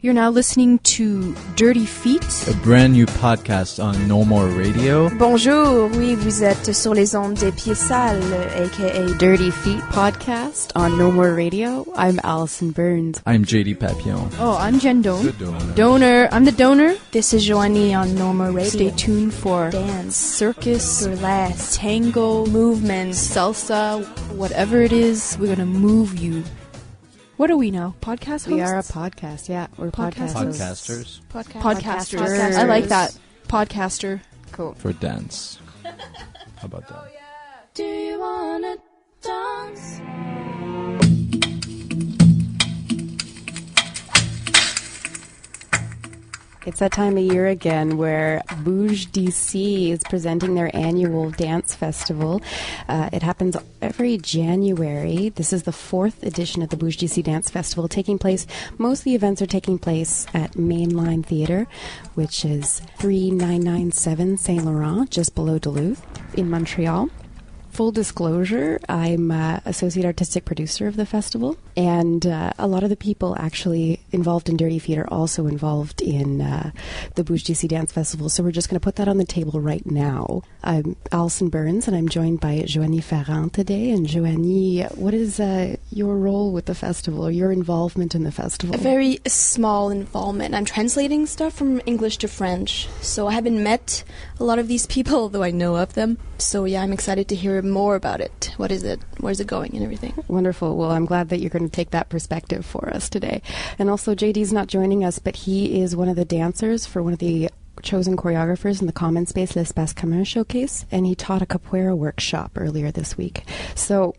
You're now listening to Dirty Feet, a brand new podcast on No More Radio. Bonjour, oui, vous êtes sur les ondes des pieds sales, aka Dirty Feet podcast on No More Radio. I'm Allison Burns. I'm JD Papillon. Oh, I'm Jen Doan. The Donor. I'm the donor. This is Joanie on No More Radio. Stay tuned for dance, circus, burlesque, tango, movement, salsa, whatever it is, we're going to move you. What are we now? Podcast hosts? We are a podcast, yeah. We're Podcasters. Podcasters. I like that. Podcaster. Cool. For dance. How about that? Oh, yeah. Do you wanna dance? It's that time of year again where Bouge DC is presenting their annual dance festival. It happens every January. This is the 4th edition of the Bouge DC Dance Festival taking place. Most of the events are taking place at Mainline Theatre, which is 3997 Saint Laurent, just below Duluth in Montreal. Full disclosure, I'm associate artistic producer of the festival, and a lot of the people actually involved in Dirty Feet are also involved in the Bouge DC Dance Festival, so we're just going to put that on the table right now. I'm Allison Burns, and I'm joined by Joanie Ferrand today. And Joanie, what is your role with the festival, or your involvement in the festival? A very small involvement. I'm translating stuff from English to French, so I haven't met a lot of these people, though I know of them. So yeah, I'm excited to hear more about it. What is it? Where's it going and everything? Wonderful. Well, I'm glad that you're going to take that perspective for us today. And also, JD's not joining us, but he is one of the dancers for one of the chosen choreographers in the Common Space L'Espace Commun showcase, and he taught a capoeira workshop earlier this week. So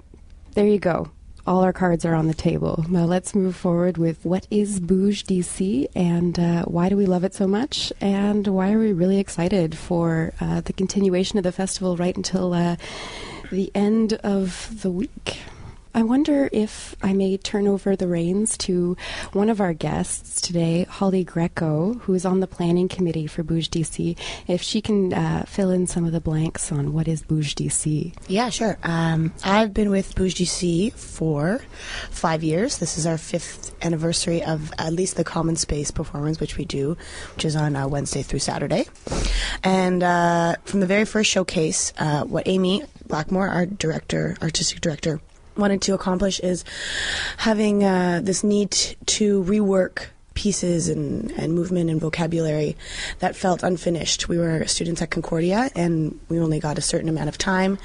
there you go. All our cards are on the table. Now let's move forward with what is Bouge DC, and why do we love it so much, and why are we really excited for the continuation of the festival right until the end of the week. I wonder if I may turn over the reins to one of our guests today, Holly Greco, who is on the planning committee for Bouge DC, if she can fill in some of the blanks on what is Bouge DC. Yeah, sure. I've been with Bouge DC for 5 years. This is our 5th anniversary of at least the Common Space performance, which we do, which is on Wednesday through Saturday. And from the very first showcase, what Amy Blackmore, our artistic director, wanted to accomplish is having this need to rework pieces and movement and vocabulary that felt unfinished. We were students at Concordia, and we only got a certain amount of time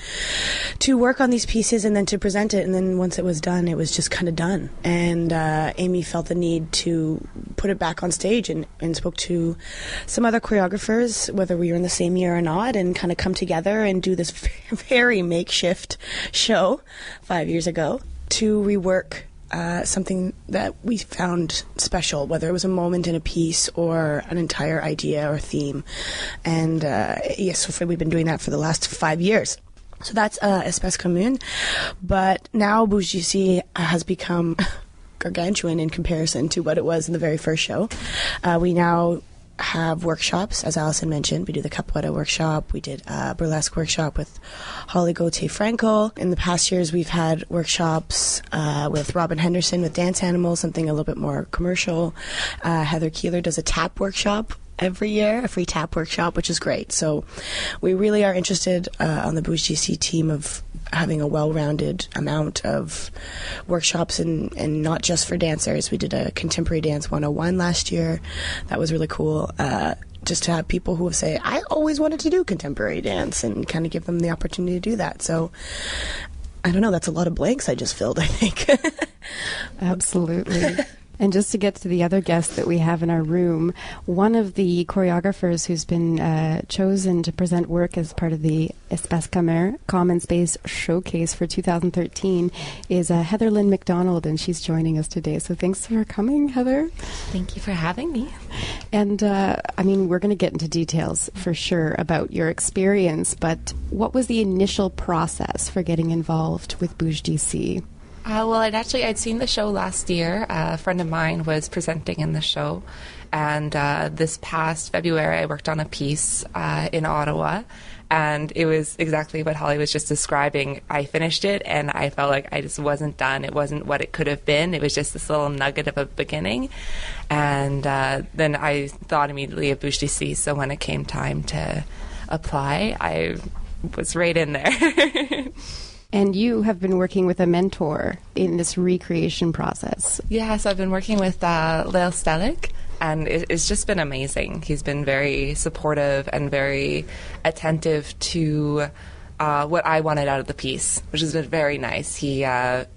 to work on these pieces and then to present it. And then once it was done, it was just kind of done. And Amy felt the need to put it back on stage and spoke to some other choreographers, whether we were in the same year or not, and kind of come together and do this very makeshift show 5 years ago to rework something that we found special, whether it was a moment in a piece or an entire idea or theme. And so we've been doing that for the last 5 years. So that's Espace Commun. But now Bouge DC has become gargantuan in comparison to what it was in the very first show. We now have workshops, as Allison mentioned. We do the capoeira workshop. We did a burlesque workshop with Holly Gauthier-Frankel. In the past years, we've had workshops with Robin Henderson with Dance Animals, something a little bit more commercial. Heather Keeler does a tap workshop every year, a free tap workshop, which is great. So we really are interested on the Bouge DC team of having a well-rounded amount of workshops and not just for dancers. We did a Contemporary Dance 101 last year. That was really cool. Just to have people who say, I always wanted to do contemporary dance, and kind of give them the opportunity to do that. So I don't know, that's a lot of blanks I just filled, I think. Absolutely. And just to get to the other guest that we have in our room, one of the choreographers who's been chosen to present work as part of the Espace Commun Common Space Showcase for 2013 is Heather Lynn Macdonald, and she's joining us today. So thanks for coming, Heather. Thank you for having me. And, we're going to get into details for sure about your experience, but what was the initial process for getting involved with Bouge DC? I'd seen the show last year. A friend of mine was presenting in the show, and this past February I worked on a piece in Ottawa, And it was exactly what Holly was just describing. I finished it, and I felt like I just wasn't done. It wasn't what it could have been. It was just this little nugget of a beginning. And then I thought immediately of Bouge d'ici. So when it came time to apply, I was right in there. And you have been working with a mentor in this recreation process. Yes, I've been working with Lyle Stellick, and it's just been amazing. He's been very supportive and very attentive to what I wanted out of the piece, which has been very nice. He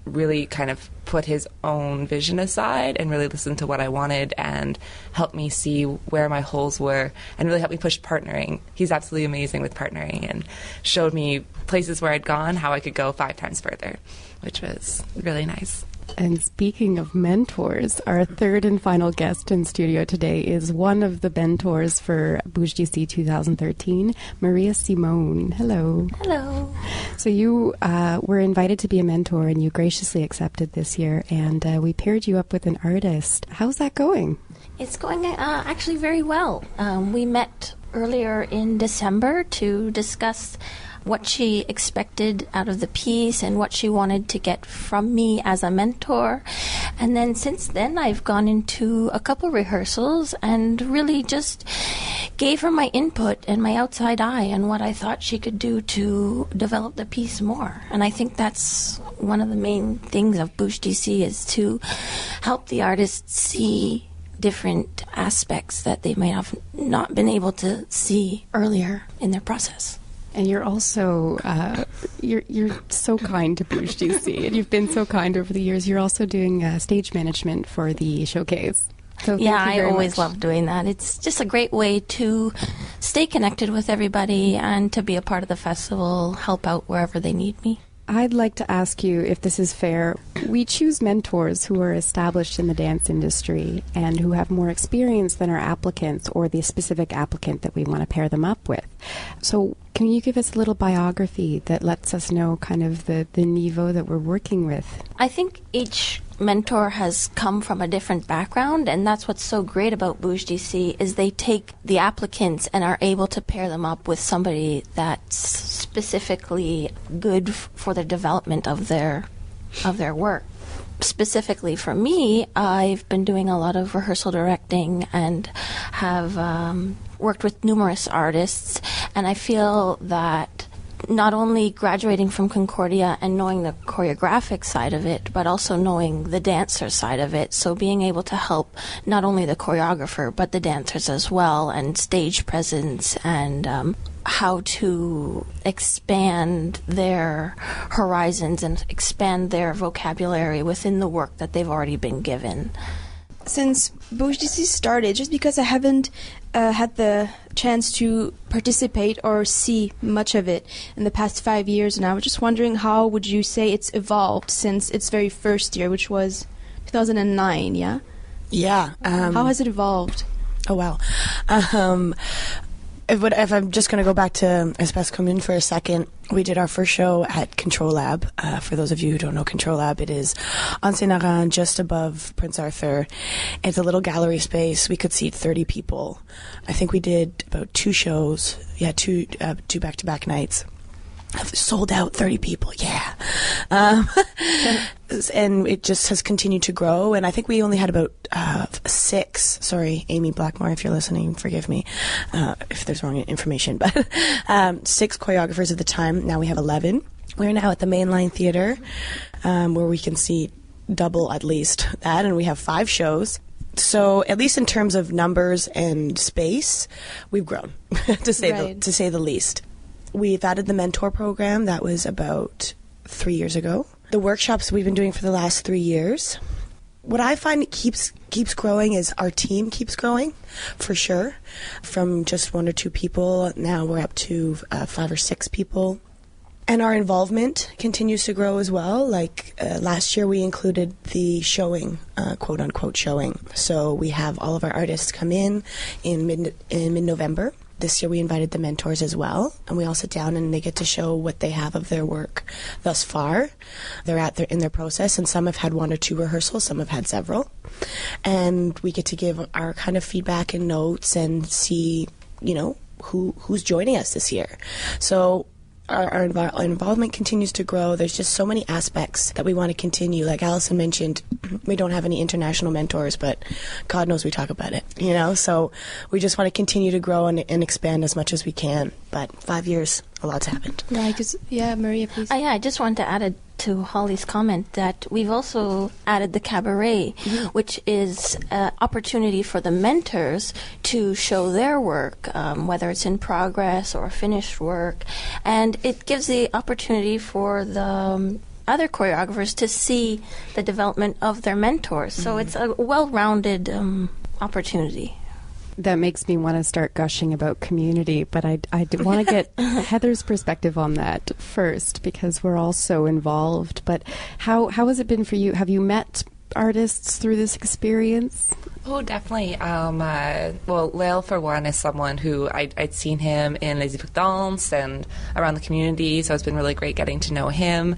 really kind of put his own vision aside and really listened to what I wanted and helped me see where my holes were and really helped me push partnering. He's absolutely amazing with partnering and showed me places where I'd gone, how I could go 5 times further, which was really nice. And speaking of mentors, our third and final guest in studio today is one of the mentors for Bouge d'ici 2013, Maria Simone. Hello. Hello. So you were invited to be a mentor, and you graciously accepted this year, and we paired you up with an artist. How's that going? It's going actually very well. We met earlier in December to discuss what she expected out of the piece and what she wanted to get from me as a mentor. And then since then, I've gone into a couple rehearsals and really just gave her my input and my outside eye and what I thought she could do to develop the piece more. And I think that's one of the main things of Bouge d'ici, is to help the artists see different aspects that they might have not been able to see earlier in their process. And you're also, you're so kind to Bouge d'ici, and you've been so kind over the years. You're also doing stage management for the showcase. So yeah, thank you I very always much. love doing that. It's just a great way to stay connected with everybody and to be a part of the festival, help out wherever they need me. I'd like to ask you if this is fair. We choose mentors who are established in the dance industry and who have more experience than our applicants or the specific applicant that we want to pair them up with. So can you give us a little biography that lets us know kind of the niveau that we're working with? I think each mentor has come from a different background, and that's what's so great about Bouge d'ici, is they take the applicants and are able to pair them up with somebody that's specifically good for the development of their work. Specifically for me, I've been doing a lot of rehearsal directing and have worked with numerous artists, and I feel that not only graduating from Concordia and knowing the choreographic side of it, but also knowing the dancer side of it. So being able to help not only the choreographer, but the dancers as well, and stage presence, and how to expand their horizons and expand their vocabulary within the work that they've already been given. Since Bouge d'ici started, just because I haven't had the chance to participate or see much of it in the past 5 years, and I was just wondering, how would you say it's evolved since its very first year, which was 2009, yeah? Yeah. How has it evolved? Oh, wow. If I'm just going to go back to Espace Commune for a second, we did our first show at Control Lab. For those of you who don't know Control Lab, it is on St. Laurent, just above Prince Arthur. It's a little gallery space. We could seat 30 people. I think we did about 2 shows. Yeah, two back-to-back nights. Sold out 30 people, yeah. And it just has continued to grow. And I think we only had about 6. Sorry, Amy Blackmore, if you're listening, forgive me if there's wrong information. But 6 choreographers at the time. Now we have 11. We're now at the Mainline Theatre, where we can see double at least that. And we have 5 shows. So at least in terms of numbers and space, we've grown, to say the least. We've added the mentor program. That was about 3 years ago. The workshops we've been doing for the last 3 years. What I find keeps growing is our team keeps growing, for sure. From just 1 or 2 people, now we're up to 5 or 6 people. And our involvement continues to grow as well. Like last year we included the showing, quote-unquote showing. So we have all of our artists come in mid-November. This year we invited the mentors as well, and we all sit down and they get to show what they have of their work thus far. They're in their process, and some have had 1 or 2 rehearsals, some have had several. And we get to give our kind of feedback and notes and see, who's joining us this year. So our involvement continues to grow. There's just so many aspects that we want to continue. Like Allison mentioned, we don't have any international mentors, but God knows we talk about it, So we just want to continue to grow and expand as much as we can. But 5 years, a lot's happened. Yeah, Maria, please. I just want to add to Holly's comment that we've also added the cabaret, which is an opportunity for the mentors to show their work, whether it's in progress or finished work. And it gives the opportunity for the other choreographers to see the development of their mentors. So it's a well-rounded opportunity. That makes me want to start gushing about community, but I want to get Heather's perspective on that first, because we're all so involved. But how has it been for you? Have you met artists through this experience? Oh, definitely. Well, Lael, for one, is someone who I'd seen him in Les Dance and around the community, so it's been really great getting to know him.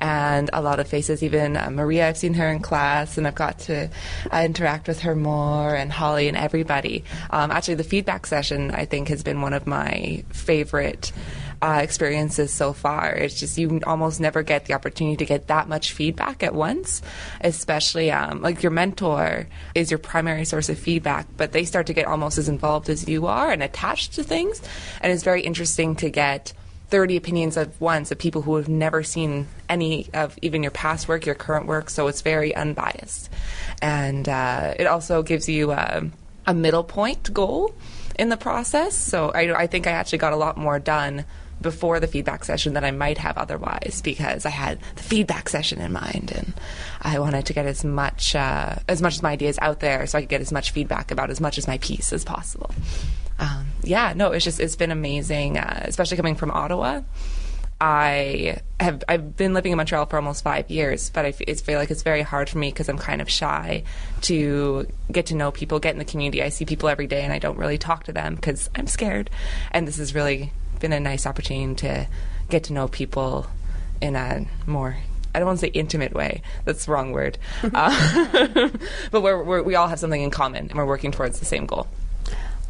And a lot of faces, even Maria, I've seen her in class, and I've got to interact with her more, and Holly and everybody. Actually, the feedback session, I think, has been one of my favorite experiences so far. It's just you almost never get the opportunity to get that much feedback at once, especially like your mentor is your primary source of feedback, but they start to get almost as involved as you are and attached to things, and it's very interesting to get 30 opinions at once of people who have never seen any of even your past work, your current work, so it's very unbiased. And it also gives you a middle point goal in the process, so I think I actually got a lot more done before the feedback session than I might have otherwise, because I had the feedback session in mind, and I wanted to get as much of my ideas out there so I could get as much feedback about as much as my piece as possible. It's been amazing, especially coming from Ottawa. I've been living in Montreal for almost 5 years, but I feel like it's very hard for me because I'm kind of shy to get to know people, get in the community. I see people every day and I don't really talk to them because I'm scared, and this has really been a nice opportunity to get to know people in a more, I don't want to say intimate way, that's the wrong word, but we all have something in common and we're working towards the same goal.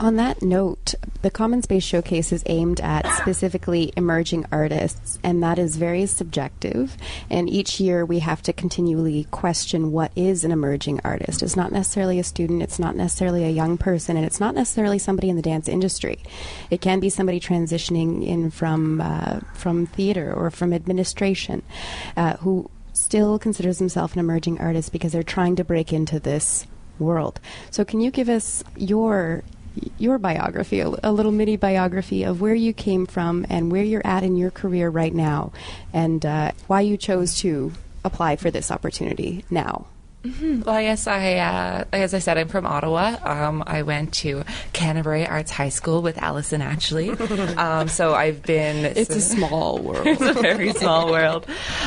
On that note, the Common Space Showcase is aimed at specifically emerging artists, and that is very subjective. And each year we have to continually question what is an emerging artist. It's not necessarily a student, it's not necessarily a young person, and it's not necessarily somebody in the dance industry. It can be somebody transitioning in from theater or from administration who still considers himself an emerging artist because they're trying to break into this world. So can you give us your biography, a little mini biography of where you came from and where you're at in your career right now, and why you chose to apply for this opportunity now? Mm-hmm. Well, I guess as I said, I'm from Ottawa. I went to Canterbury Arts High School with Allison, actually. So I've been... It's a small world. It's a very small world.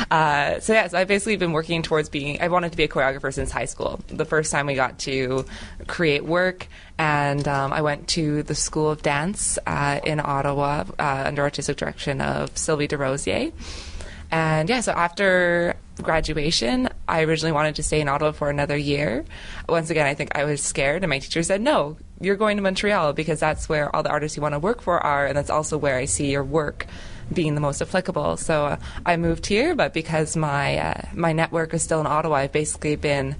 So I've basically been working towards I wanted to be a choreographer since high school. The first time we got to create work, and I went to the School of Dance in Ottawa under artistic direction of Sylvie DeRosier. And so after graduation, I originally wanted to stay in Ottawa for another year. Once again, I think I was scared, and my teacher said, no, you're going to Montreal because that's where all the artists you want to work for are, and that's also where I see your work being the most applicable. So I moved here, but because my network is still in Ottawa, I've basically been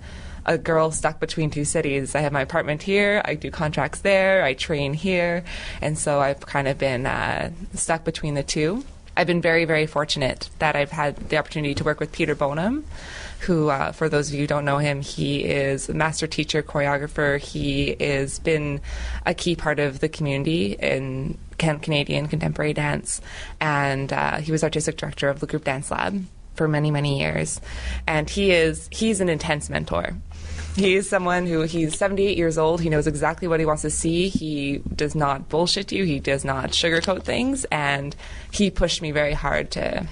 a girl stuck between two cities. I have my apartment here, I do contracts there, I train here, and so I've kind of been stuck between the two. I've been very, very fortunate that I've had the opportunity to work with Peter Bonham, who, for those of you who don't know him, he is a master teacher, choreographer. He has been a key part of the community in Canadian contemporary dance, and he was artistic director of the Group Dance Lab for many, many years. And he's an intense mentor. He is someone he's 78 years old. He knows exactly what he wants to see. He does not bullshit you. He does not sugarcoat things. And he pushed me very hard to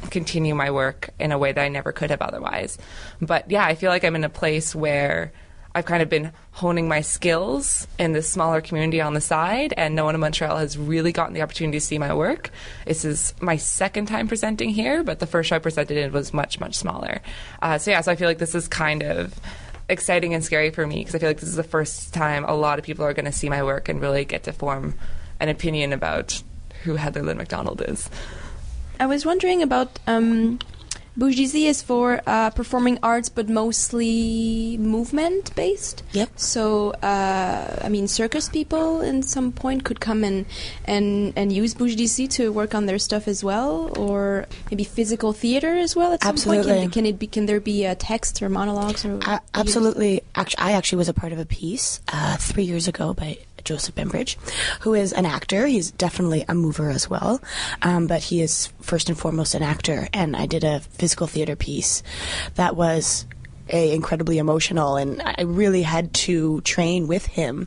continue my work in a way that I never could have otherwise. But I feel like I'm in a place where I've kind of been honing my skills in this smaller community on the side, and no one in Montreal has really gotten the opportunity to see my work. This is my second time presenting here, but the first show I presented in was much, much smaller. So I feel like this is kind of exciting and scary for me because I feel like this is the first time a lot of people are going to see my work and really get to form an opinion about who Heather Lynn Macdonald is. I was wondering about Bouge is for performing arts, but mostly movement based. Yep. So, I mean, circus people in some point could come and use Bouge DC to work on their stuff as well, or maybe physical theater as well. At some Absolutely. point, can there be text or monologues or? Absolutely. I actually was a part of a piece 3 years ago by Joseph Bembridge, who is an actor. He's definitely a mover as well, but he is first and foremost an actor. And I did a physical theater piece that was incredibly emotional, and I really had to train with him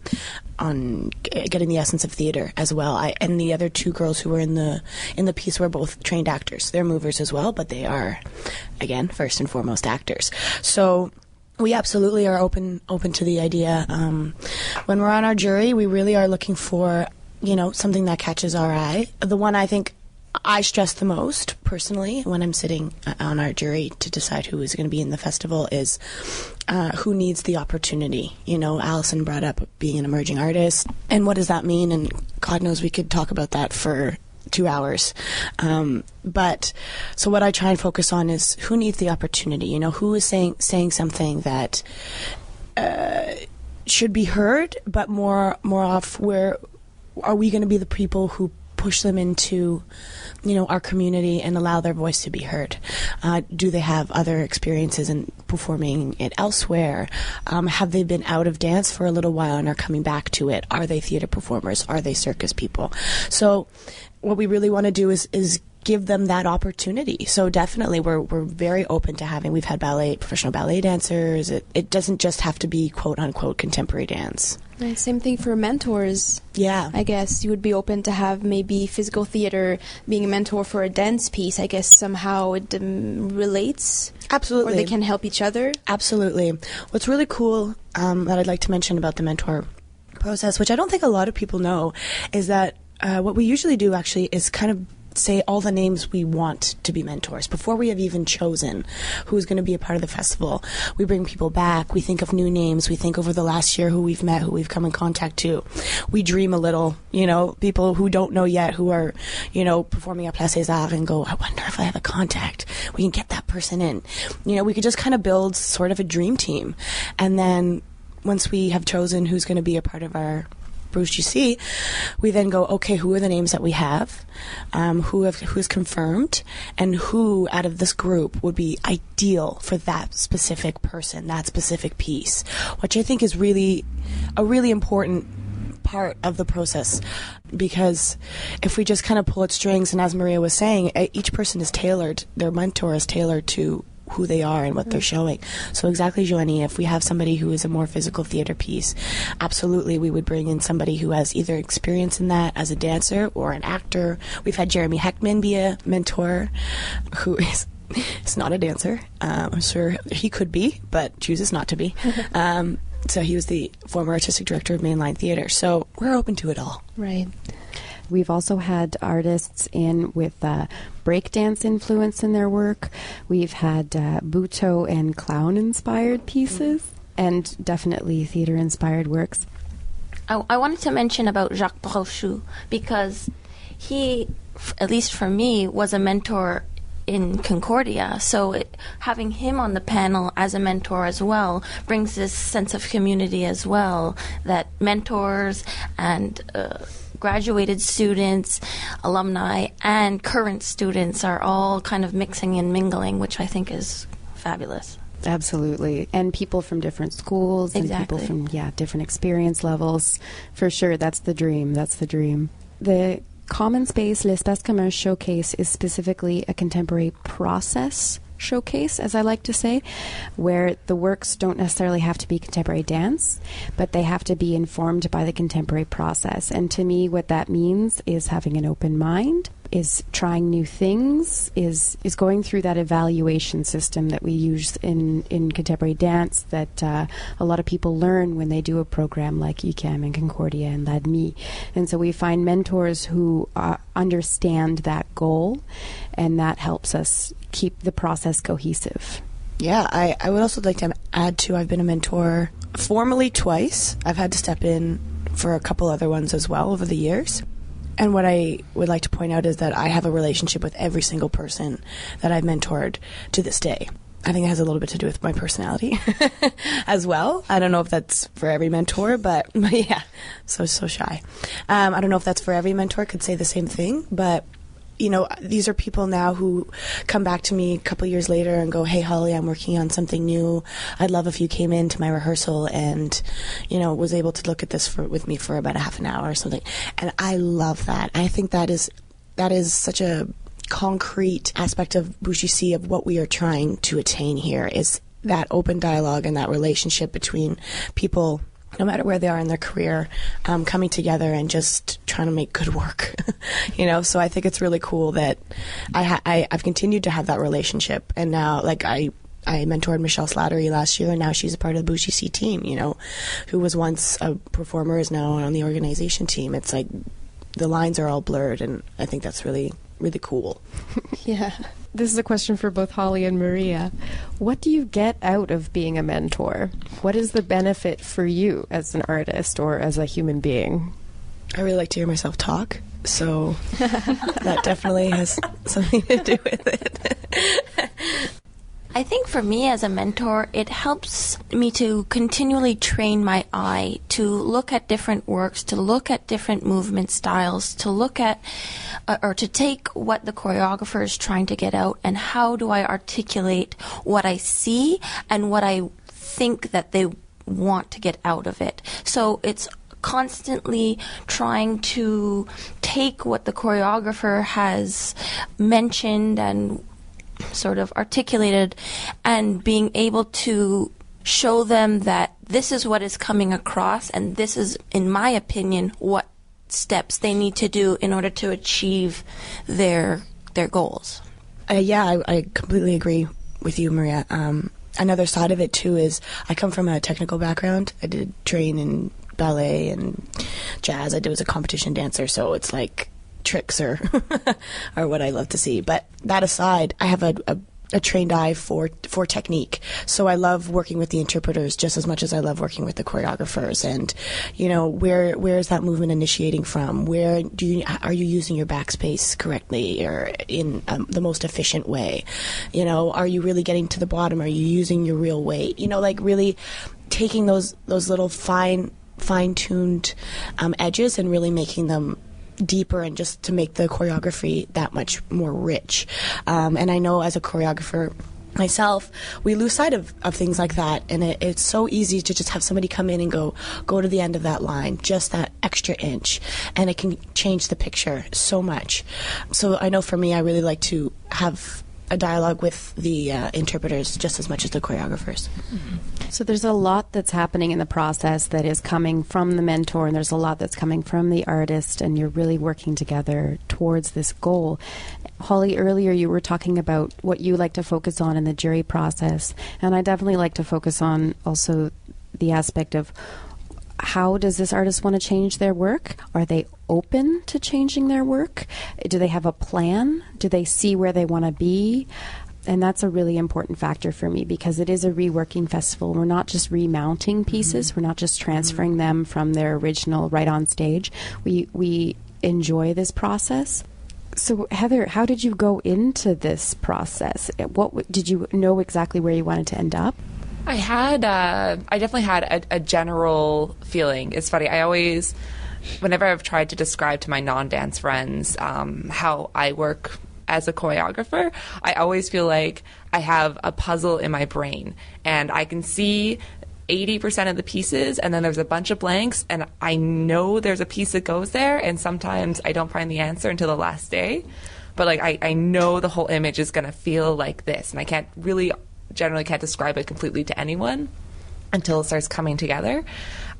on getting the essence of theater as well. And the other two girls who were in the piece were both trained actors. They're movers as well, but they are, again, first and foremost actors. So we absolutely are open to the idea. When we're on our jury, we really are looking for, something that catches our eye. The one I think I stress the most, personally, when I'm sitting on our jury to decide who is going to be in the festival is who needs the opportunity. Allison brought up being an emerging artist, and what does that mean? And God knows we could talk about that for 2 hours. But so what I try and focus on is who needs the opportunity, who is saying something that should be heard, but more off where are we going to be the people who push them into, our community and allow their voice to be heard? Do they have other experiences in performing it elsewhere? Have they been out of dance for a little while and are coming back to it? Are they theater performers? Are they circus people? So what we really want to do is give them that opportunity. So definitely we're very open to having, we've had professional ballet dancers. It doesn't just have to be quote unquote contemporary dance. Right, same thing for mentors. Yeah. I guess you would be open to have maybe physical theater being a mentor for a dance piece. I guess somehow it relates. Absolutely. Or they can help each other. Absolutely. What's really cool that I'd like to mention about the mentor process, which I don't think a lot of people know, is that what we usually do actually is kind of say all the names we want to be mentors before we have even chosen who's going to be a part of the festival. We bring people back. We think of new names. We think over the last year who we've met, who we've come in contact to. We dream a little, people who don't know yet, who are, performing at Place des Arts and go, I wonder if I have a contact. We can get that person in. We could just kind of build sort of a dream team. And then once we have chosen who's going to be a part of our Bouge GC, we then go, okay, who are the names that we have, who's confirmed, and who out of this group would be ideal for that specific person, that specific piece, which I think is really a really important part of the process, because if we just kind of pull at strings, and as Maria was saying, each person is tailored, their mentor is tailored to who they are and what they're showing. So exactly, Joanie, if we have somebody who is a more physical theater piece, absolutely we would bring in somebody who has either experience in that as a dancer or an actor. We've had Jeremy Heckman be a mentor, who is not a dancer. I'm sure he could be, but chooses not to be. So he was the former artistic director of Mainline Theatre. So we're open to it all. Right. We've also had artists in with breakdance influence in their work. We've had Butoh and clown-inspired pieces, and definitely theater-inspired works. I wanted to mention about Jacques Brochu, because he, at least for me, was a mentor in Concordia. So having him on the panel as a mentor as well brings this sense of community as well, that mentors and graduated students, alumni, and current students are all kind of mixing and mingling, which I think is fabulous. Absolutely. And people from different schools and Exactly. people from different experience levels. For sure, that's the dream. That's the dream. The Common Space L'Espace Commun showcase is specifically a contemporary process showcase, as I like to say, where the works don't necessarily have to be contemporary dance, but they have to be informed by the contemporary process. And to me, what that means is having an open mind, is trying new things, is going through that evaluation system that we use in contemporary dance that a lot of people learn when they do a program like UQAM and Concordia and LADMI. And so we find mentors who understand that goal, and that helps us keep the process cohesive. Yeah, I would also like to add to, I've been a mentor formally twice. I've had to step in for a couple other ones as well over the years. And what I would like to point out is that I have a relationship with every single person that I've mentored to this day. I think it has a little bit to do with my personality as well. I don't know if that's for every mentor, but yeah, so shy. I don't know if that's for every mentor, could say the same thing, but you know, these are people now who come back to me a couple years later and go, hey, Holly, I'm working on something new. I'd love if you came into my rehearsal and, you know, was able to look at this with me for about a half an hour or something. And I love that. I think that is such a concrete aspect of Bouge DC, of what we are trying to attain here, is that open dialogue and that relationship between people, no matter where they are in their career, coming together and just trying to make good work. You know, so I think it's really cool that I've continued to have that relationship. And now, like, I mentored Michelle Slattery last year, and now she's a part of the Bouge DC team, you know, who was once a performer, is now on the organization team. It's like the lines are all blurred, and I think that's really, really cool. Yeah. This is a question for both Holly and Maria. What do you get out of being a mentor? What is the benefit for you as an artist or as a human being? I really like to hear myself talk, so that definitely has something to do with it. I think for me as a mentor, it helps me to continually train my eye to look at different works, to look at different movement styles, to look at or to take what the choreographer is trying to get out and how do I articulate what I see and what I think that they want to get out of it. So it's constantly trying to take what the choreographer has mentioned and sort of articulated and being able to show them that this is what is coming across and this is, in my opinion, what steps they need to do in order to achieve their goals. I completely agree with you, Maria. Another side of it too is I come from a technical background. I did train in ballet and jazz. I was a competition dancer, so it's like tricks are what I love to see. But that aside, I have a trained eye for technique. So I love working with the interpreters just as much as I love working with the choreographers. And, you know, where is that movement initiating from? Where are you using your backspace correctly or in the most efficient way? You know, are you really getting to the bottom? Are you using your real weight? You know, like really taking those little fine-tuned edges and really making them deeper and just to make the choreography that much more rich. And I know as a choreographer myself, we lose sight of things like that, and it's so easy to just have somebody come in and go to the end of that line, just that extra inch, and it can change the picture so much. So I know for me, I really like to have a dialogue with the interpreters just as much as the choreographers. Mm-hmm. So there's a lot that's happening in the process that is coming from the mentor, and there's a lot that's coming from the artist, and you're really working together towards this goal. Holly, earlier you were talking about what you like to focus on in the jury process, and I definitely like to focus on also the aspect of how does this artist want to change their work? Are they open to changing their work? Do they have a plan? Do they see where they want to be? And that's a really important factor for me because it is a reworking festival. We're not just remounting pieces. Mm-hmm. We're not just transferring them from their original right on stage. We enjoy this process. So, Heather, how did you go into this process? What did you know exactly where you wanted to end up? I definitely had a general feeling. It's funny. I always, whenever I've tried to describe to my non-dance friends how I work as a choreographer, I always feel like I have a puzzle in my brain, and I can see 80% of the pieces, and then there's a bunch of blanks, and I know there's a piece that goes there, and sometimes I don't find the answer until the last day. But like I know the whole image is going to feel like this, and I generally can't describe it completely to anyone until it starts coming together.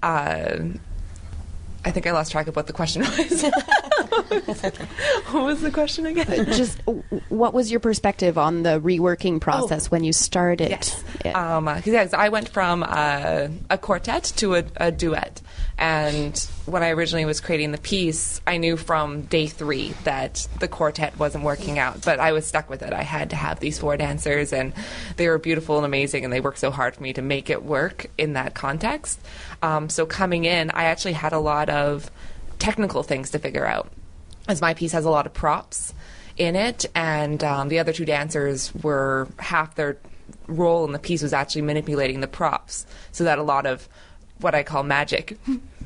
I think I lost track of what the question was. What was the question again? Just what was your perspective on the reworking process when you started? Yes. Yes, I went from a quartet to a duet. And when I originally was creating the piece, I knew from day 3 that the quartet wasn't working out, but I was stuck with it. I had to have these 4 dancers, and they were beautiful and amazing, and they worked so hard for me to make it work in that context. So coming in, I actually had a lot of technical things to figure out. as my piece has a lot of props in it, and the other two dancers were half their role in the piece was actually manipulating the props, so that a lot of what I call magic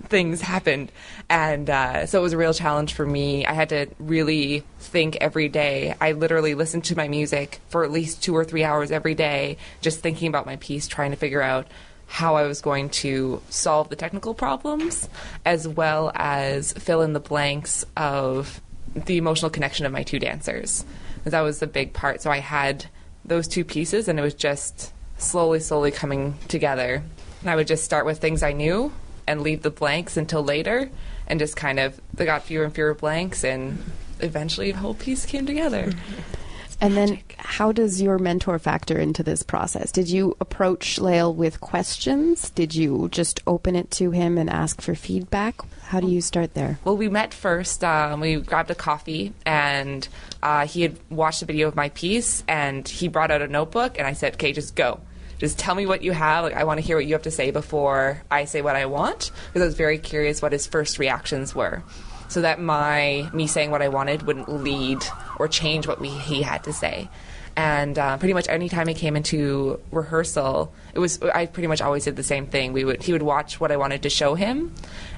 things happened. And so it was a real challenge for me. I had to really think every day. I literally listened to my music for at least 2 or 3 hours every day, just thinking about my piece, trying to figure out how I was going to solve the technical problems, as well as fill in the blanks of the emotional connection of my two dancers. That was the big part. So I had those two pieces, and it was just slowly coming together. And I would just start with things I knew and leave the blanks until later, and just kind of, they got fewer and fewer blanks, and eventually the whole piece came together. And then how does your mentor factor into this process? Did you approach Lael with questions? Did you just open it to him and ask for feedback? How do you start there? Well, we met first. We grabbed a coffee, and he had watched a video of my piece, and he brought out a notebook, and I said, okay, just go. Just tell me what you have. Like, I want to hear what you have to say before I say what I want, because I was very curious what his first reactions were, so that me saying what I wanted wouldn't lead or change what he had to say. And pretty much any time he came into rehearsal, I pretty much always did the same thing. He would watch what I wanted to show him,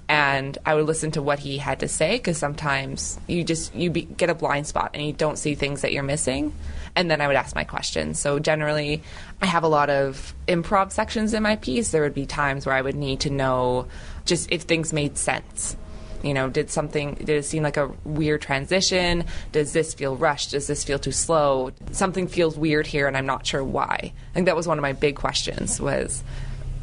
and I would listen to what he had to say, because sometimes you get a blind spot and you don't see things that you're missing. And then I would ask my questions. So generally, I have a lot of improv sections in my piece. There would be times where I would need to know just if things made sense. You know, did it seem like a weird transition? Does this feel rushed? Does this feel too slow? Something feels weird here, and I'm not sure why. I think that was one of my big questions, was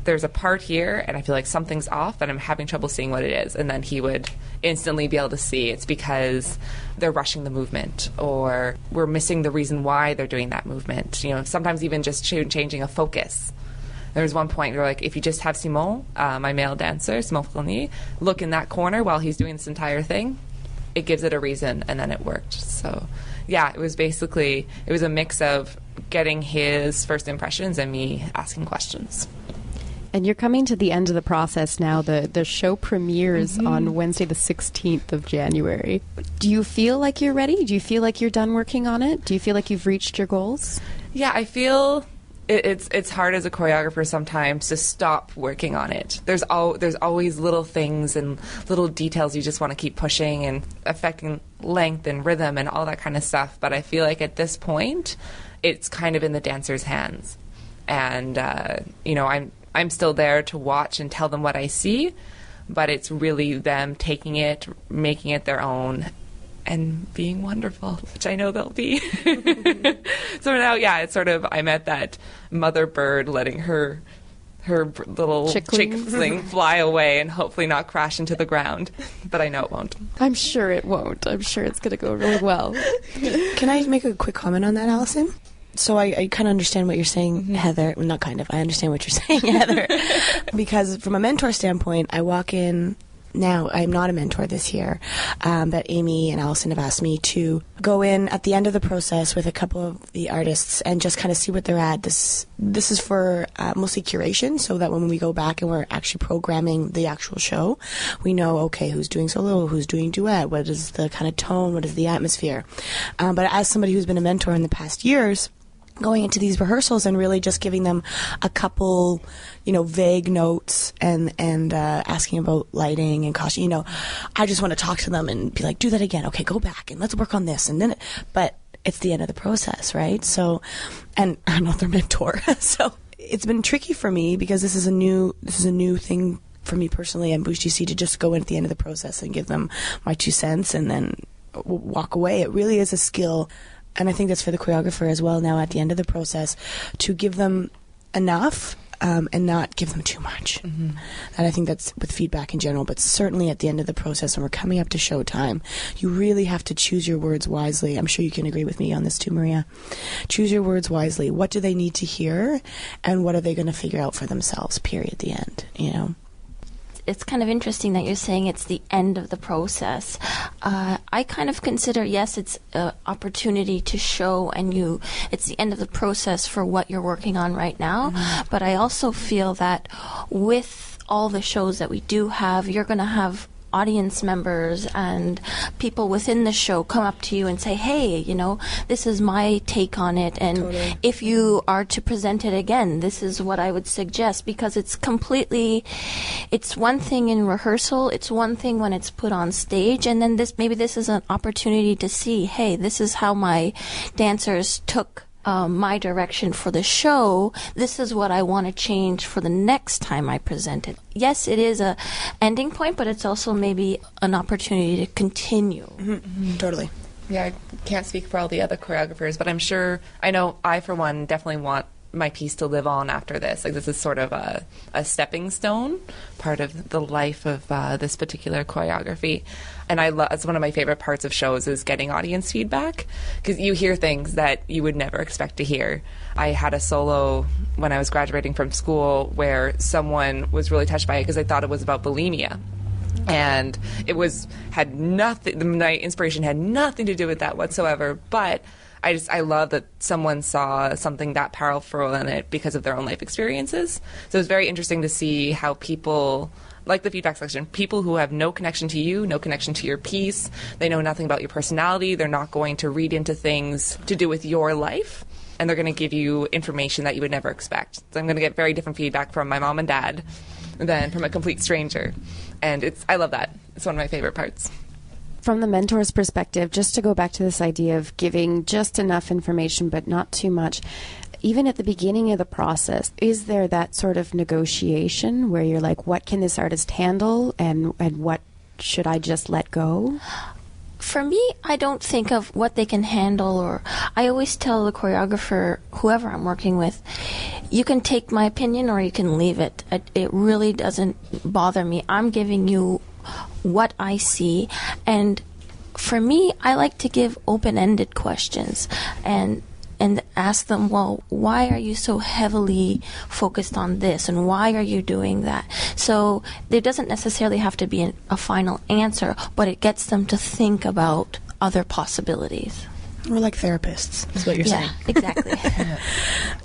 there's a part here, and I feel like something's off, and I'm having trouble seeing what it is. And then he would instantly be able to see it's because they're rushing the movement, or we're missing the reason why they're doing that movement. You know, sometimes even just changing a focus. There was one point where, like, if you just have Simon, my male dancer, Simon Fournier, look in that corner while he's doing this entire thing, it gives it a reason, and then it worked. So, yeah, it was a mix of getting his first impressions and me asking questions. And you're coming to the end of the process now. The show premieres on Wednesday, the 16th of January. Do you feel like you're ready? Do you feel like you're done working on it? Do you feel like you've reached your goals? Yeah, I feel it's hard as a choreographer sometimes to stop working on it. There's always little things and little details you just want to keep pushing, and affecting length and rhythm and all that kind of stuff. But I feel like at this point, it's kind of in the dancer's hands. And, I'm still there to watch and tell them what I see, but it's really them taking it, making it their own, and being wonderful, which I know they'll be. So now, yeah, it's sort of, I'm at that mother bird letting her little chickling fly away and hopefully not crash into the ground. But I know it won't. I'm sure it won't. I'm sure it's going to go really well. Can I make a quick comment on that, Allison? So I kind of understand what you're saying, Heather. Well, not kind of. I understand what you're saying, Heather. Because from a mentor standpoint, I walk in now. I'm not a mentor this year, but Amy and Allison have asked me to go in at the end of the process with a couple of the artists and just kind of see what they're at. This is for mostly curation, so that when we go back and we're actually programming the actual show, we know, okay, who's doing solo, who's doing duet, what is the kind of tone, what is the atmosphere. But as somebody who's been a mentor in the past years, going into these rehearsals and really just giving them a couple, vague notes and asking about lighting and costume. I just want to talk to them and be like, do that again. Okay, go back and let's work on this. And then, but it's the end of the process, right? So, and I'm not their mentor, so it's been tricky for me because this is a new thing for me personally and Bouge DC to just go in at the end of the process and give them my 2 cents and then walk away. It really is a skill. And I think that's for the choreographer as well now at the end of the process, to give them enough and not give them too much. And I think that's with feedback in general, but certainly at the end of the process when we're coming up to showtime, you really have to choose your words wisely. I'm sure you can agree with me on this too, Maria. Choose your words wisely. What do they need to hear and what are they going to figure out for themselves, period, the end, It's kind of interesting that you're saying it's the end of the process. I kind of consider, yes, it's an opportunity to show, and it's the end of the process for what you're working on right now. But I also feel that with all the shows that we do have, you're going to have audience members and people within the show come up to you and say, hey, you know, this is my take on it, and Totally. if you are to present it again, this is what I would suggest, because it's one thing in rehearsal, it's one thing when it's put on stage, and then maybe this is an opportunity to see, hey, this is how my dancers took my direction for the show. This is what I want to change for the next time I present it. Yes, it is a ending point, but it's also maybe an opportunity to continue. Mm-hmm. Totally. Yeah, I can't speak for all the other choreographers, but I know I, for one, definitely want my piece to live on after this. Like, this is sort of a stepping stone, part of the life of this particular choreography. And it's one of my favorite parts of shows is getting audience feedback, because you hear things that you would never expect to hear. I had a solo when I was graduating from school where someone was really touched by it because they thought it was about bulimia. And had nothing, my inspiration had nothing to do with that whatsoever, but I love that someone saw something that powerful in it because of their own life experiences. So it was very interesting to see how people, like the feedback section, people who have no connection to you, no connection to your piece, they know nothing about your personality, they're not going to read into things to do with your life, and they're going to give you information that you would never expect. So I'm going to get very different feedback from my mom and dad than from a complete stranger. And I love that. It's one of my favorite parts. From the mentor's perspective, just to go back to this idea of giving just enough information but not too much, even at the beginning of the process, is there that sort of negotiation where you're like, what can this artist handle and what should I just let go? For me, I don't think of what they can handle, or I always tell the choreographer, whoever I'm working with, you can take my opinion or you can leave it. It really doesn't bother me. I'm giving you what I see, and for me, I like to give open-ended questions and ask them, well, why are you so heavily focused on this, and why are you doing that? So there doesn't necessarily have to be a final answer, but it gets them to think about other possibilities. We're like therapists, is what you're saying. Yeah, exactly.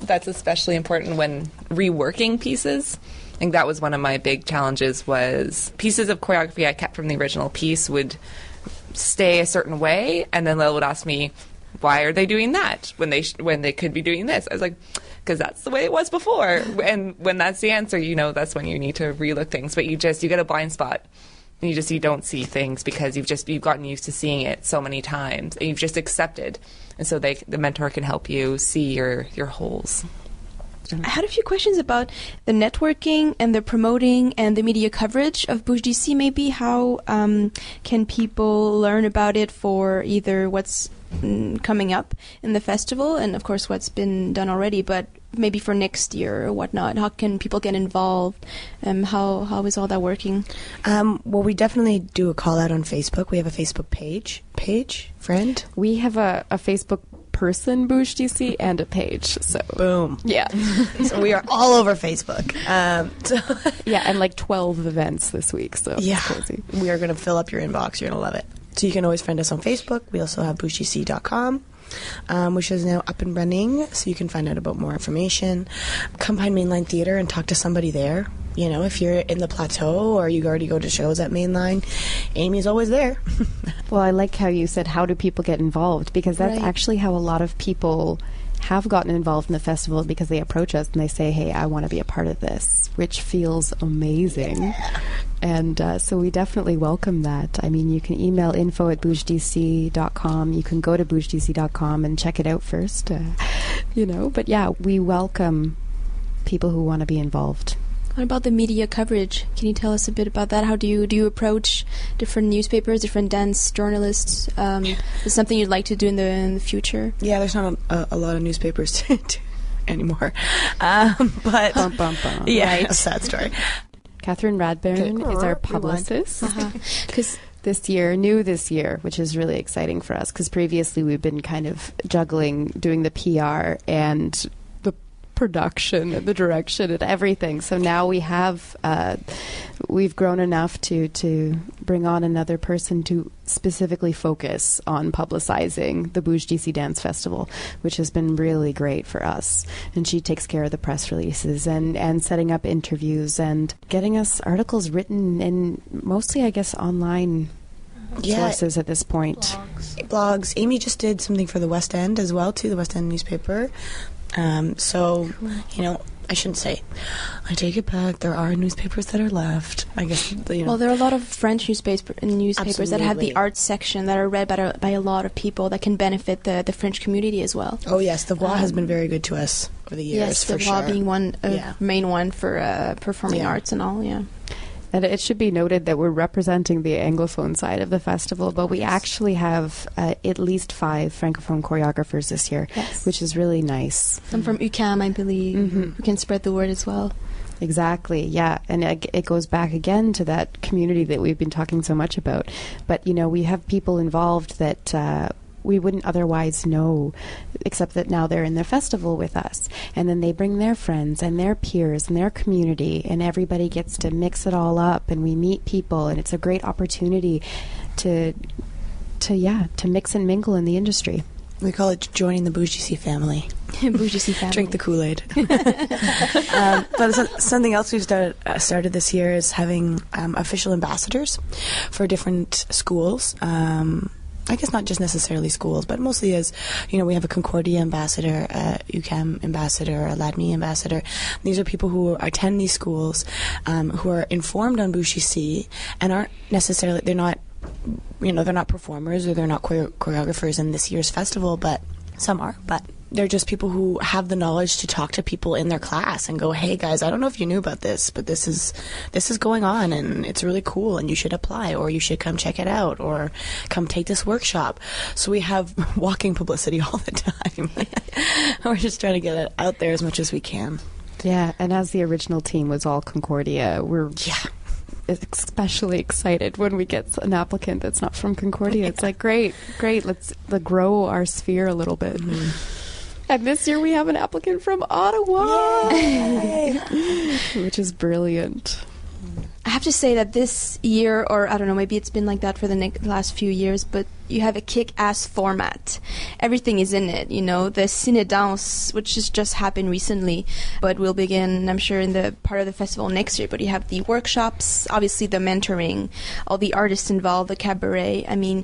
That's especially important when reworking pieces. I think that was one of my big challenges, was pieces of choreography I kept from the original piece would stay a certain way, and then Lil would ask me, why are they doing that when they could be doing this? I was like, because that's the way it was before. And when that's the answer, that's when you need to relook things. But you get a blind spot. And you don't see things because you've gotten used to seeing it so many times, and you've just accepted. And so the mentor can help you see your holes. I had a few questions about the networking and the promoting and the media coverage of Bouge DC. Maybe how can people learn about it for either what's coming up in the festival and, of course, what's been done already, but maybe for next year or whatnot? How can people get involved? How is all that working? Well, we definitely do a call out on Facebook. We have a Facebook page, friend. We have a Facebook person, Bouge DC, and a page. So boom. Yeah. So we are all over Facebook. Yeah, and like 12 events this week. So yeah, it's crazy. We are going to fill up your inbox. You're going to love it. So you can always find us on Facebook. We also have bougedc.com. Which is now up and running, so you can find out about more information. Come by Mainline Theatre and talk to somebody there. If you're in the Plateau or you already go to shows at Mainline, Amy's always there. Well, I like how you said, how do people get involved? Because that's actually how a lot of people have gotten involved in the festival, because they approach us and they say, hey, I want to be a part of this, which feels amazing. Yeah. And so we definitely welcome that. I mean, you can email info@bougedc.com. You can go to bougedc.com and check it out first, But yeah, we welcome people who want to be involved. What about the media coverage? Can you tell us a bit about that? How do you approach different newspapers, different dance journalists? Is something you'd like to do in the future? Yeah, there's not a lot of newspapers to anymore. But bum, bum, bum. Yeah, right. A sad story. Catherine Radburn is our publicist. Because this year, which is really exciting for us, because previously we've been kind of juggling doing the PR and the production and the direction and everything. So now we have we've grown enough to bring on another person to specifically focus on publicizing the Bouge DC Dance Festival, which has been really great for us. And she takes care of the press releases and setting up interviews and getting us articles written in mostly, I guess, online sources at this point. Blogs. Amy just did something for the West End as well, too, the West End newspaper. So, you know, I shouldn't say. I take it back. There are newspapers that are left. I guess, you know. Well, there are a lot of French newspapers that have the Absolutely. arts section that are read by a lot of people that can benefit the French community as well. Oh, yes. The Voix has been very good to us over the years, Yes, for the sure. Voix being one main one for performing arts and all, yeah. And it should be noted that we're representing the Anglophone side of the festival, but we actually have at least 5 Francophone choreographers this year, which is really nice. Some from UQAM, I believe, who can spread the word as well. Exactly, yeah. And it goes back again to that community that we've been talking so much about. But, you know, we have people involved that we wouldn't otherwise know, except that now they're in the festival with us. And then they bring their friends and their peers and their community, and everybody gets to mix it all up, and we meet people, and it's a great opportunity to mix and mingle in the industry. We call it joining the Bouge DC family. Bouge DC family. Drink the Kool-Aid. But something else we've started this year is having official ambassadors for different schools. I guess not just necessarily schools, but mostly as, you know, we have a Concordia ambassador, a UQAM ambassador, a LADMI ambassador. These are people who attend these schools, who are informed on Bouge DC and aren't necessarily, they're not performers or they're not choreographers in this year's festival, but some are, but they're just people who have the knowledge to talk to people in their class and go, hey guys, I don't know if you knew about this, but this is going on and it's really cool and you should apply, or you should come check it out, or come take this workshop. So we have walking publicity all the time. We're just trying to get it out there as much as we can. Yeah, and as the original team was all Concordia, we're especially excited when we get an applicant that's not from Concordia. It's like, great, let's grow our sphere a little bit. And this year we have an applicant from Ottawa, which is brilliant. I have to say that this year, or I don't know, maybe it's been like that for the last few years, but you have a kick-ass format. Everything is in it, you know. The Ciné Danse, which has just happened recently, but will begin, I'm sure, in the part of the festival next year. But you have the workshops, obviously the mentoring, all the artists involved, the cabaret. I mean,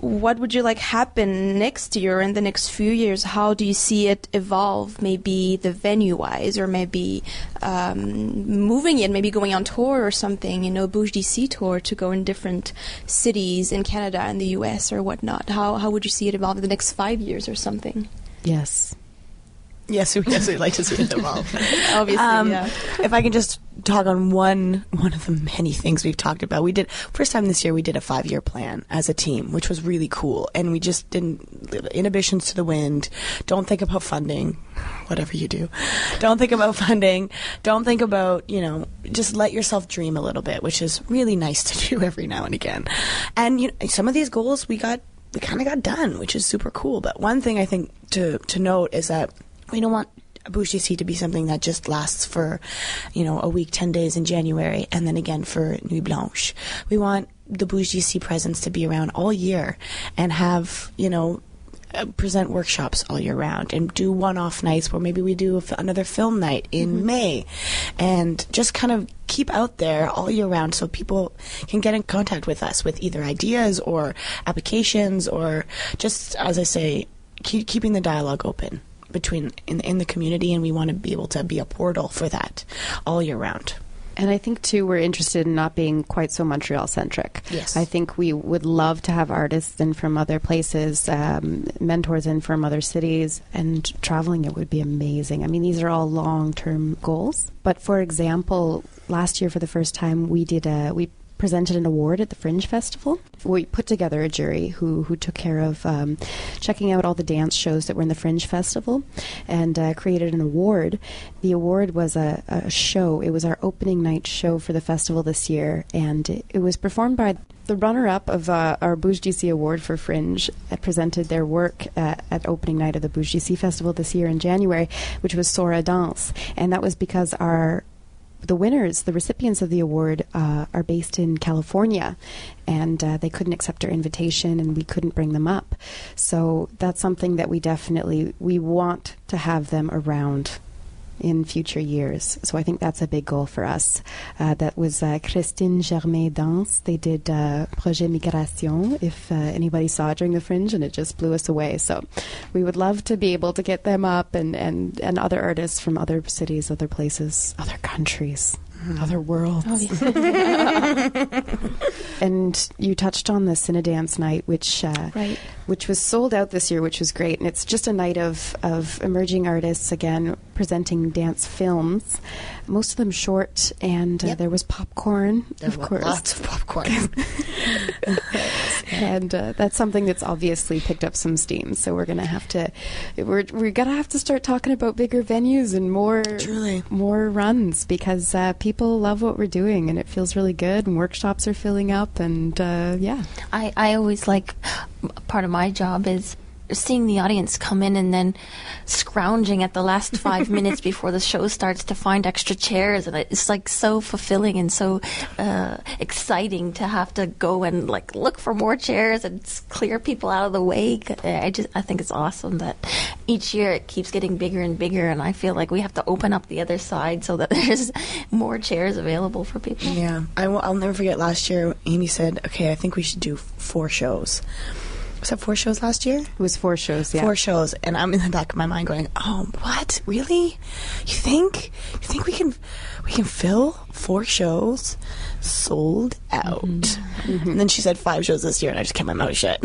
what would you like happen next year and the next few years? How do you see it evolve? Maybe the venue-wise, or maybe moving it, maybe going on tour or something, you know, Bouge DC tour to go in different cities in Canada and the US or whatnot. How would you see it evolve in the next 5 years or something? Yes. Yes, we'd like to see it evolve. Obviously, yeah. If I can just talk on one of the many things we've talked about. First time this year we did a 5-year plan as a team, which was really cool. And we just didn't, inhibitions to the wind. Don't think about funding, whatever you do. Don't think about funding. Don't think about, you know, just let yourself dream a little bit, which is really nice to do every now and again. And you know, some of these goals we kind of got done, which is super cool. But one thing I think to note is that we don't want Bouge DC to be something that just lasts for, you know, a week, 10 days in January, and then again for Nuit Blanche. We want the Bouge DC presence to be around all year and have, you know, present workshops all year round and do one-off nights where maybe we do another film night in May, and just kind of keep out there all year round so people can get in contact with us with either ideas or applications, or just, as I say, keeping the dialogue open between in the community, and we want to be able to be a portal for that all year round. And I think, too, we're interested in not being quite so Montreal-centric. Yes. I think we would love to have artists in from other places, mentors in from other cities, and traveling it would be amazing. I mean, these are all long-term goals. But, for example, last year for the first time, we presented an award at the Fringe Festival. We put together a jury who took care of checking out all the dance shows that were in the Fringe Festival and created an award. The award was a show. It was our opening night show for the festival this year, and it was performed by the runner-up of our Bouge DC Award for Fringe. Presented their work at opening night of the Bouge DC Festival this year in January, which was Sora Dance, and that was because the winners, the recipients of the award, are based in California, and they couldn't accept our invitation, and we couldn't bring them up. So that's something that we want to have them around in future years. So I think that's a big goal for us. That was Christine Germain Dance. They did Projet Migration, if anybody saw it during the Fringe, and it just blew us away. So we would love to be able to get them up and other artists from other cities, other places, other countries. Other worlds. Oh, yeah. And you touched on the Cinedance night, which was sold out this year, which was great. And it's just a night of emerging artists, again, presenting dance films, most of them short, and there was popcorn, of course. Lots of popcorn. And that's something that's obviously picked up some steam. So we're gonna have to start talking about bigger venues and more runs, because people love what we're doing, and it feels really good. And workshops are filling up, and I always like, part of my job is seeing the audience come in and then scrounging at the last 5 minutes before the show starts to find extra chairs, and it's like so fulfilling and so exciting to have to go and like look for more chairs and clear people out of the way. I think it's awesome that each year it keeps getting bigger and bigger, and I feel like we have to open up the other side so that there's more chairs available for people. Yeah, I'll never forget last year. Amy said, "Okay, I think we should do 4 shows." Was that 4 shows last year? It was 4 shows, yeah. 4 shows, and I'm in the back of my mind going, "Oh, what? Really? You think we can fill 4 shows? Sold out." Mm-hmm. And then she said 5 shows this year, and I just kept my mouth shut.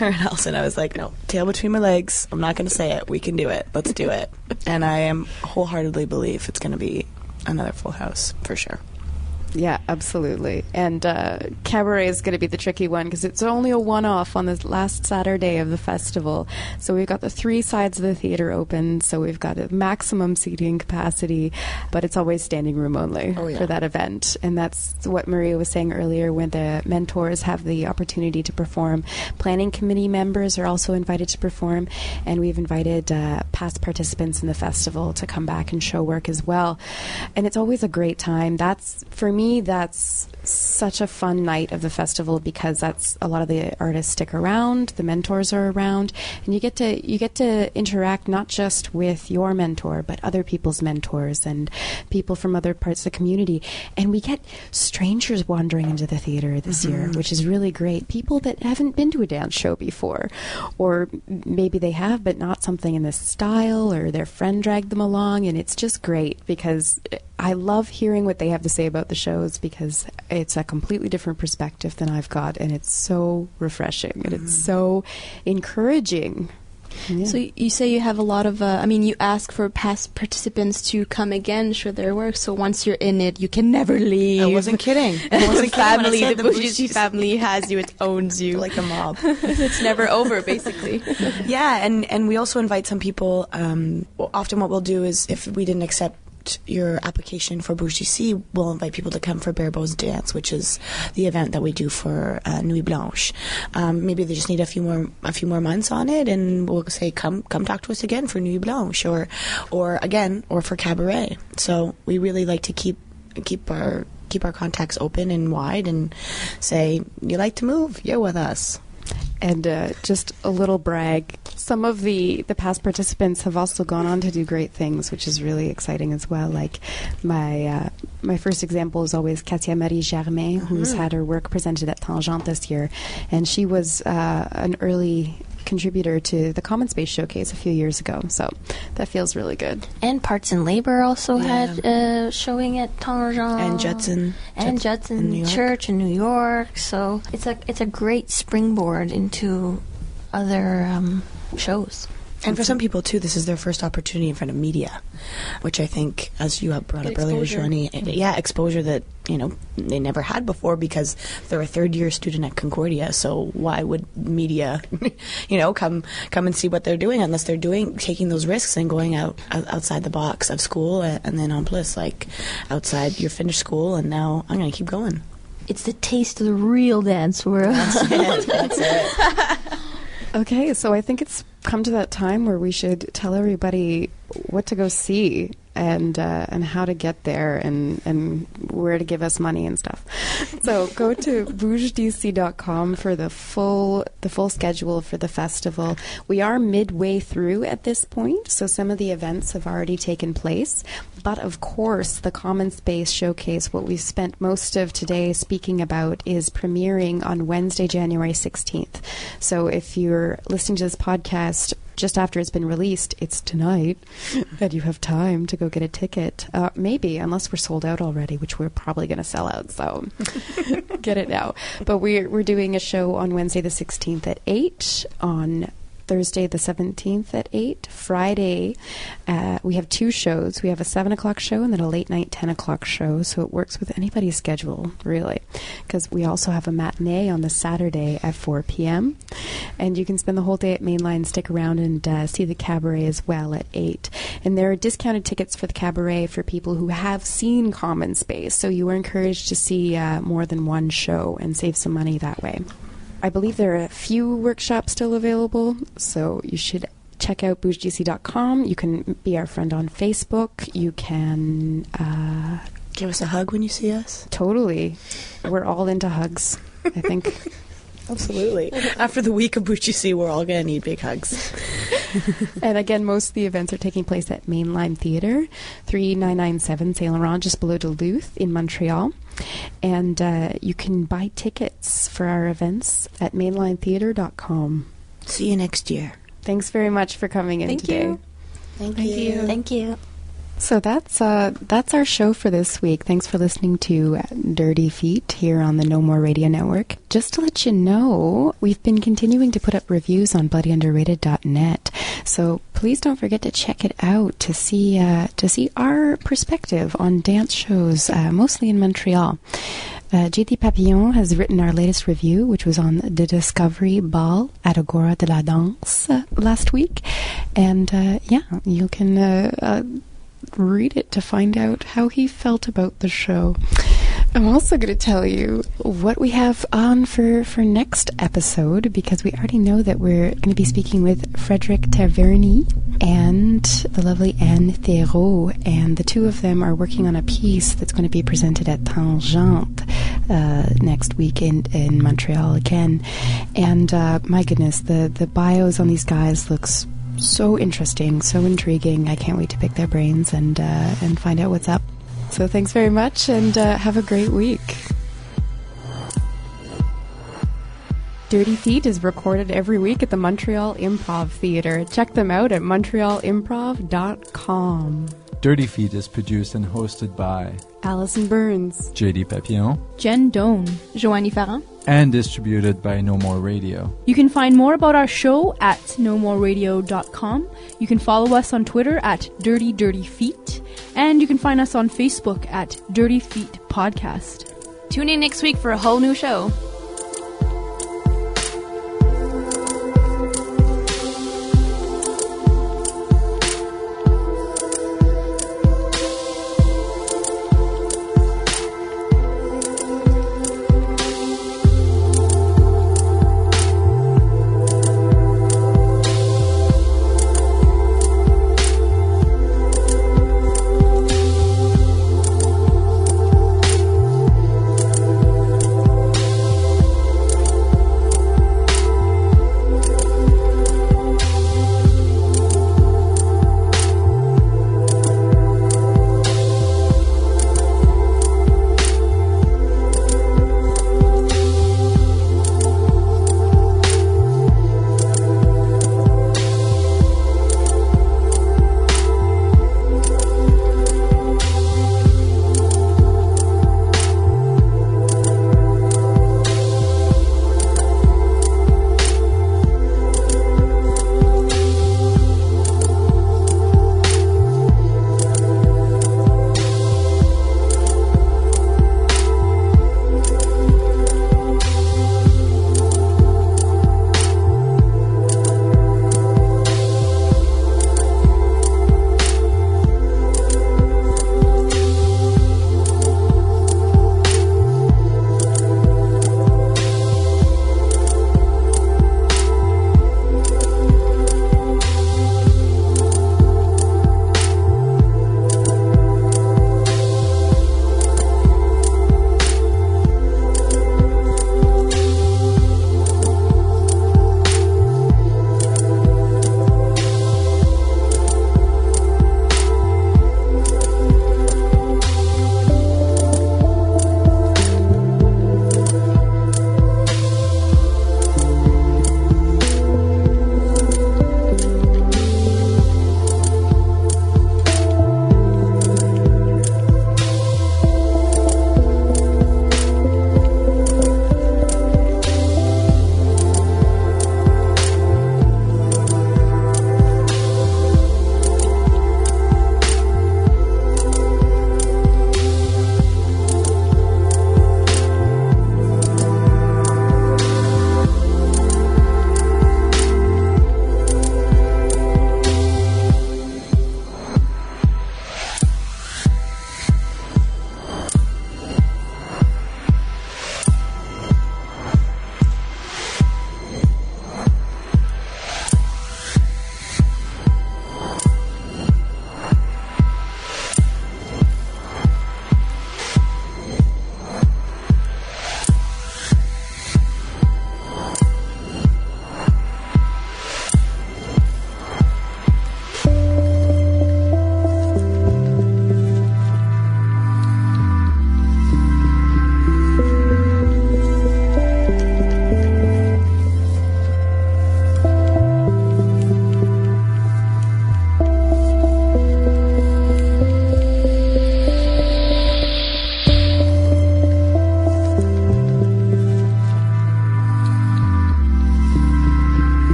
Or else, and I was like, "No, tail between my legs. I'm not going to say it. We can do it. Let's do it." And I am wholeheartedly believe it's going to be another full house for sure. Yeah, absolutely. And Cabaret is going to be the tricky one because it's only a one-off on the last Saturday of the festival. So we've got the 3 sides of the theater open, so we've got a maximum seating capacity, but it's always standing room only for that event. And that's what Maria was saying earlier, when the mentors have the opportunity to perform. Planning committee members are also invited to perform, and we've invited past participants in the festival to come back and show work as well. And it's always a great time. For me, that's such a fun night of the festival, because that's a lot of the artists stick around, the mentors are around, and you get to interact not just with your mentor, but other people's mentors and people from other parts of the community. And we get strangers wandering into the theater this year, which is really great. People that haven't been to a dance show before, or maybe they have, but not something in this style, or their friend dragged them along, and it's just great because I love hearing what they have to say about the shows, because it's a completely different perspective than I've got, and it's so refreshing and it's so encouraging. Yeah. So you say you have a lot of, you ask for past participants to come again, show their work, so once you're in it, you can never leave. I wasn't kidding. The Bouge family has you, it owns you. Like a mob. It's never over, basically. Yeah, and we also invite some people. Often what we'll do is, if we didn't accept your application for Bouge DC, we'll invite people to come for Barebo's Dance, which is the event that we do for Nuit Blanche. Maybe they just need a few more months on it, and we'll say, come talk to us again for Nuit Blanche, or for Cabaret. So we really like to keep our contacts open and wide, and say, you like to move, you're with us. And just a little brag, some of the past participants have also gone on to do great things, which is really exciting as well. Like my first example is always Katia Marie Germain, who's had her work presented at Tangente this year, and she was an early contributor to the Common Space Showcase a few years ago, so that feels really good. And Parts and Labor also had showing at Tangente, and Judson Church in New York. So it's a great springboard into other shows. And for some people, too, this is their first opportunity in front of media, which I think, as you have brought up earlier, Joanie, exposure that, they never had before because they're a third-year student at Concordia, so why would media, come and see what they're doing unless they're taking those risks and going outside the box of school and then en plus, outside your finished school, and now I'm going to keep going. It's the taste of the real dance world. That's it. Okay, so I think it's come to that time where we should tell everybody what to go see and how to get there and where to give us money and stuff. So go to bougedc.com for the full schedule for the festival. We are midway through at this point, so some of the events have already taken place. But of course, the Common Space Showcase, what we've spent most of today speaking about, is premiering on Wednesday, January 16th. So if you're listening to this podcast just after it's been released, it's tonight, and you have time to go get a ticket. Maybe, unless we're sold out already, which we're probably going to sell out, so get it now. But we're doing a show on Wednesday the 16th at 8, on Thursday the 17th at 8. Friday, we have 2 shows. We have a 7 o'clock show and then a late night 10 o'clock show, so it works with anybody's schedule, really, because we also have a matinee on the Saturday at 4 p.m. And you can spend the whole day at Mainline, stick around and see the cabaret as well at 8. And there are discounted tickets for the cabaret for people who have seen Common Space, so you are encouraged to see more than one show and save some money that way. I believe there are a few workshops still available, so you should check out bougedc.com. You can be our friend on Facebook. You can give us a hug when you see us. Totally. We're all into hugs, I think. Absolutely. After the week of Bouge, we're all going to need big hugs. And again, most of the events are taking place at Mainline Theatre, 3997 Saint Laurent, just below Duluth in Montreal. And you can buy tickets for our events at mainlinetheatre.com. See you next year. Thanks very much for coming in today. Thank you. Thank you. So that's our show for this week. Thanks for listening to Dirty Feet here on the No More Radio Network. Just to let you know, we've been continuing to put up reviews on bloodyunderrated.net. So please don't forget to check it out to see our perspective on dance shows, mostly in Montreal. JD Papillon has written our latest review, which was on the Discovery Ball at Agora de la Danse last week. And you can read it to find out how he felt about the show. I'm also going to tell you what we have on for next episode, because we already know that we're going to be speaking with Frederic Taverny and the lovely Anne Thérault, and the two of them are working on a piece that's going to be presented at Tangente next week in Montreal again. And my goodness, the bios on these guys looks so interesting, so intriguing. I can't wait to pick their brains and find out what's up. So thanks very much, and have a great week. Dirty Feet is recorded every week at the Montreal Improv Theatre. Check them out at montrealimprov.com. Dirty Feet is produced and hosted by Alison Burns, JD Papillon, Jen Doan, Joanie Farran. and distributed by No More Radio. You can find more about our show at nomoreradio.com. You can follow us on Twitter at Dirty Dirty Feet, and you can find us on Facebook at Dirty Feet Podcast. Tune in next week for a whole new show.